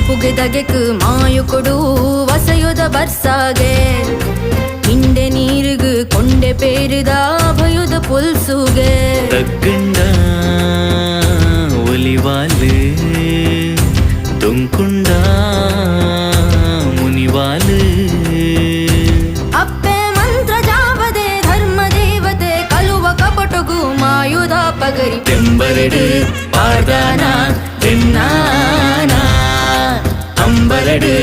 ಪುಗೆದಗೆಕ್ ಮಾಯುಕೊಡು ವಸಯುದ ಬರ್ಸಾಗೆ ಹಿಂಡೆ ನೀರಿಗ್ ಕೊಂಡೆ ಪೇರಿದ ಭಯುದ ಪುಲ್ಸುಗೆ ತಗ್ಗಂಡ ಒಲಿವಾಲು ದೊಂಕುಂಡ ಮುನಿವಾಲು ಅಪ್ಪೆ ಮಂತ್ರ ಜಾವದೆ ಧರ್ಮ ದೇವತೆ ಕಲುವ ಕಪಟುಗು ಮಾಯುದ ಪಗರಿ ತೆಂಬರಡು ಪಾರ್ದಾನ ತೆನ್ನಾನ ಅಂಬರಡು